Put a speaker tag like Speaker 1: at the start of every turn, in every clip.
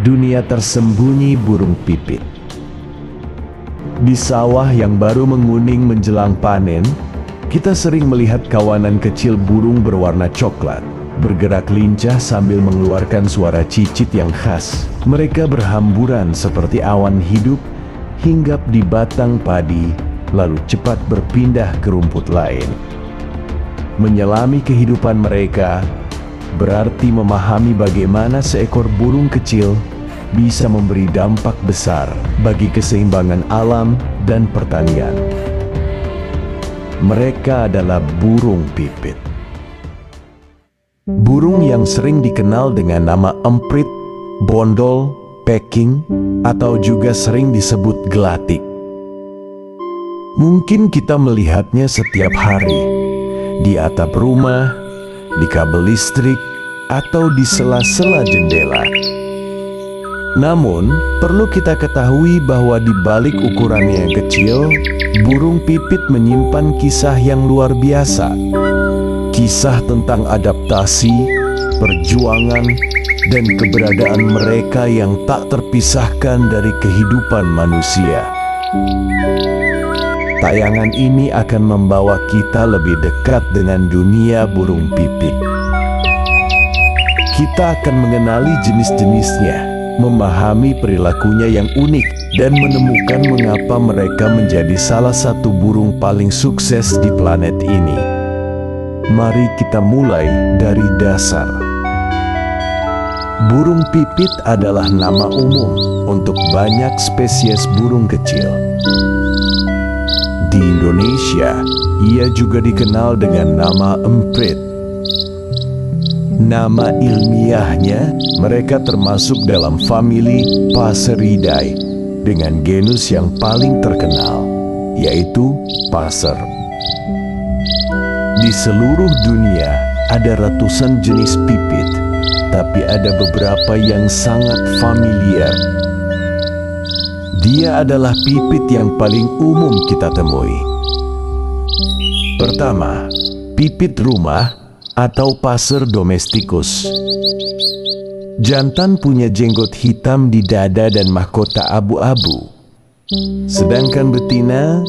Speaker 1: Dunia tersembunyi burung pipit. Di sawah yang baru menguning menjelang panen, kita sering melihat kawanan kecil burung berwarna coklat bergerak lincah sambil mengeluarkan suara cicit yang khas. Mereka berhamburan seperti awan hidup, hinggap di batang padi, lalu cepat berpindah ke rumput lain. Menyelami kehidupan mereka berarti memahami bagaimana seekor burung kecil bisa memberi dampak besar bagi keseimbangan alam dan pertanian. Mereka adalah burung pipit. Burung yang sering dikenal dengan nama emprit, bondol, peking, atau juga sering disebut gelatik. Mungkin kita melihatnya setiap hari di atap rumah, di kabel listrik, atau di sela-sela jendela. Namun, perlu kita ketahui bahwa di balik ukurannya yang kecil, burung pipit menyimpan kisah yang luar biasa. Kisah tentang adaptasi, perjuangan, dan keberadaan mereka yang tak terpisahkan dari kehidupan manusia. Tayangan ini akan membawa kita lebih dekat dengan dunia burung pipit. Kita akan mengenali jenis-jenisnya, memahami perilakunya yang unik, dan menemukan mengapa mereka menjadi salah satu burung paling sukses di planet ini. Mari kita mulai dari dasar. Burung pipit adalah nama umum untuk banyak spesies burung kecil. Di Indonesia, ia juga dikenal dengan nama emprit. Nama ilmiahnya, mereka termasuk dalam famili Passeridae dengan genus yang paling terkenal, yaitu passer. Di seluruh dunia ada ratusan jenis pipit, tapi ada beberapa yang sangat familiar. Dia adalah pipit yang paling umum kita temui. Pertama, pipit rumah atau Passer domesticus. Jantan punya jenggot hitam di dada dan mahkota abu-abu. Sedangkan betina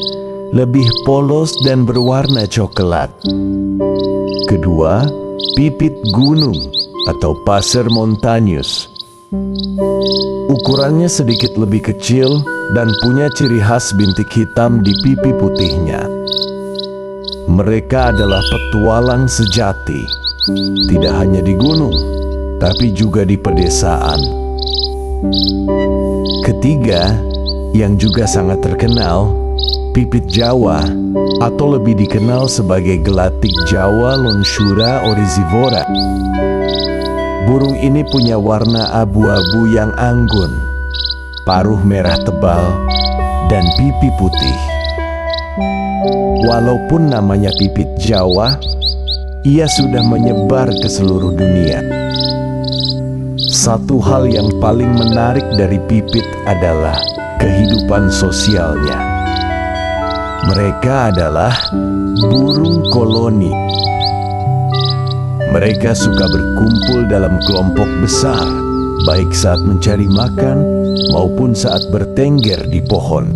Speaker 1: lebih polos dan berwarna coklat. Kedua, pipit gunung atau Passer montanus. Ukurannya sedikit lebih kecil dan punya ciri khas bintik hitam di pipi putihnya. Mereka adalah petualang sejati, tidak hanya di gunung, tapi juga di pedesaan. Ketiga, yang juga sangat terkenal, pipit Jawa, atau lebih dikenal sebagai gelatik Jawa Lonsura oryzivora. Burung ini punya warna abu-abu yang anggun, paruh merah tebal, dan pipi putih. Walaupun namanya pipit Jawa, ia sudah menyebar ke seluruh dunia. Satu hal yang paling menarik dari pipit adalah kehidupan sosialnya. Mereka adalah burung koloni. Mereka suka berkumpul dalam kelompok besar, baik saat mencari makan maupun saat bertengger di pohon.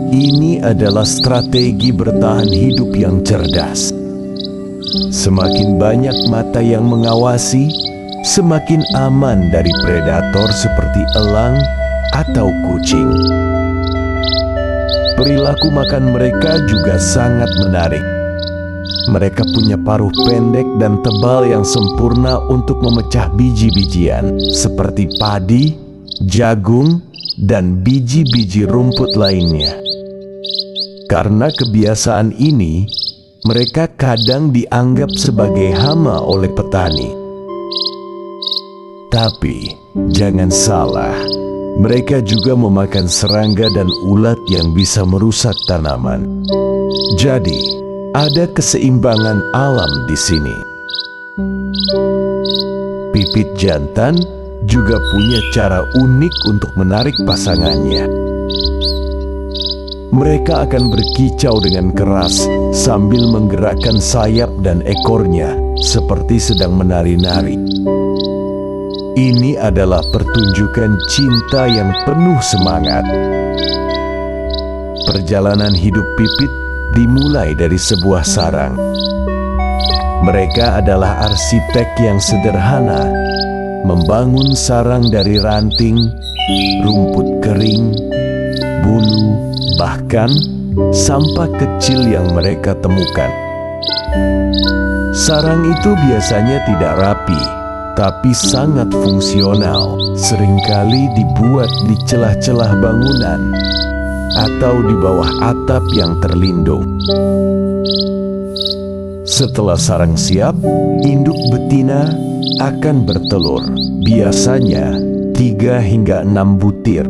Speaker 1: Ini adalah strategi bertahan hidup yang cerdas. Semakin banyak mata yang mengawasi, semakin aman dari predator seperti elang atau kucing. Perilaku makan mereka juga sangat menarik. Mereka punya paruh pendek dan tebal yang sempurna untuk memecah biji-bijian seperti padi, jagung, dan biji-biji rumput lainnya. Karena kebiasaan ini, mereka kadang dianggap sebagai hama oleh petani. Tapi, jangan salah, mereka juga memakan serangga dan ulat yang bisa merusak tanaman. Jadi, Ada keseimbangan alam di sini. Pipit jantan juga punya cara unik untuk menarik pasangannya. Mereka akan berkicau dengan keras sambil menggerakkan sayap dan ekornya seperti sedang menari-nari. Ini adalah pertunjukan cinta yang penuh semangat. Perjalanan hidup pipit dimulai dari sebuah sarang. Mereka adalah arsitek yang sederhana, membangun sarang dari ranting, rumput kering, bulu, bahkan sampah kecil yang mereka temukan. Sarang itu biasanya tidak rapi, tapi sangat fungsional. Seringkali dibuat di celah-celah bangunan atau di bawah atap yang terlindung. Setelah sarang siap, induk betina akan bertelur, biasanya 3 hingga 6 butir.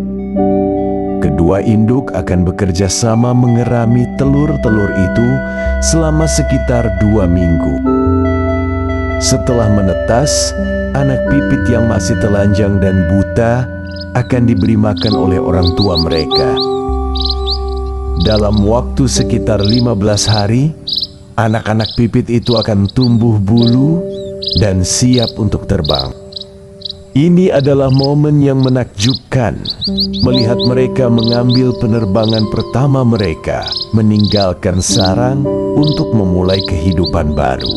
Speaker 1: Kedua induk akan bekerja sama mengerami telur-telur itu selama sekitar 2 minggu. Setelah menetas, anak pipit yang masih telanjang dan buta akan diberi makan oleh orang tua mereka. Dalam waktu sekitar 15 hari, anak-anak pipit itu akan tumbuh bulu dan siap untuk terbang. Ini adalah momen yang menakjubkan, melihat mereka mengambil penerbangan pertama mereka, meninggalkan sarang untuk memulai kehidupan baru.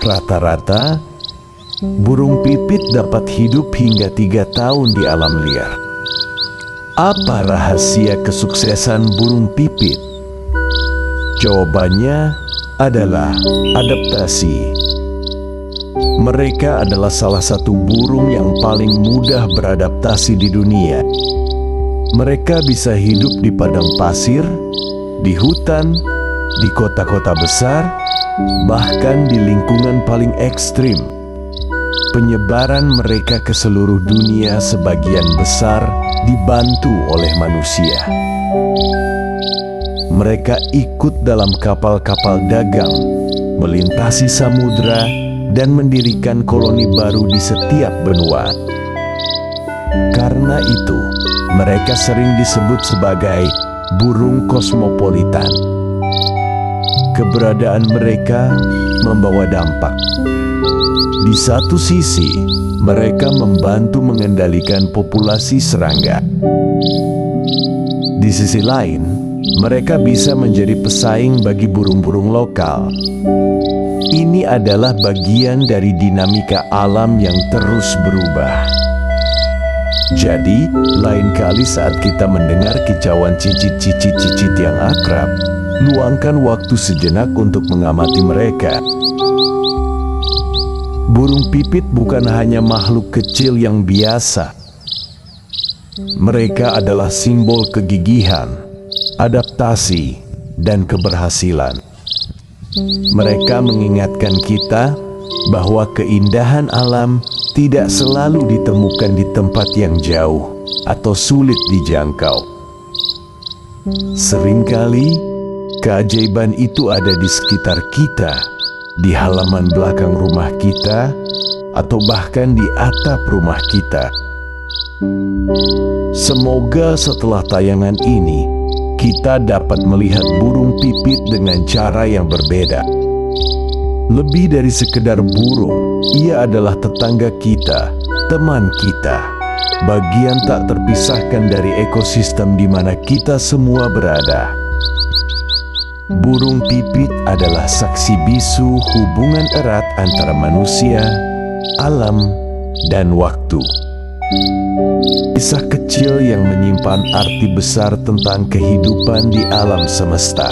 Speaker 1: Rata-rata, burung pipit dapat hidup hingga 3 tahun di alam liar. Apa rahasia kesuksesan burung pipit? Jawabannya adalah adaptasi. Mereka adalah salah satu burung yang paling mudah beradaptasi di dunia. Mereka bisa hidup di padang pasir, di hutan, di kota-kota besar, bahkan di lingkungan paling ekstrim. Penyebaran mereka ke seluruh dunia sebagian besar dibantu oleh manusia. Mereka ikut dalam kapal-kapal dagang, melintasi samudra, dan mendirikan koloni baru di setiap benua. Karena itu, mereka sering disebut sebagai burung kosmopolitan. Keberadaan mereka membawa dampak. Di satu sisi, mereka membantu mengendalikan populasi serangga. Di sisi lain, mereka bisa menjadi pesaing bagi burung-burung lokal. Ini adalah bagian dari dinamika alam yang terus berubah. Jadi, lain kali saat kita mendengar kicauan cicit-cicit yang akrab, luangkan waktu sejenak untuk mengamati mereka. Burung pipit bukan hanya makhluk kecil yang biasa. Mereka adalah simbol kegigihan, adaptasi, dan keberhasilan. Mereka mengingatkan kita bahwa keindahan alam tidak selalu ditemukan di tempat yang jauh atau sulit dijangkau. Seringkali, keajaiban itu ada di sekitar kita, di halaman belakang rumah kita, atau bahkan di atap rumah kita. Semoga setelah tayangan ini, kita dapat melihat burung pipit dengan cara yang berbeda. Lebih dari sekedar burung, ia adalah tetangga kita, teman kita, bagian tak terpisahkan dari ekosistem di mana kita semua berada. Burung pipit adalah saksi bisu hubungan erat antara manusia, alam, dan waktu. Kisah kecil yang menyimpan arti besar tentang kehidupan di alam semesta.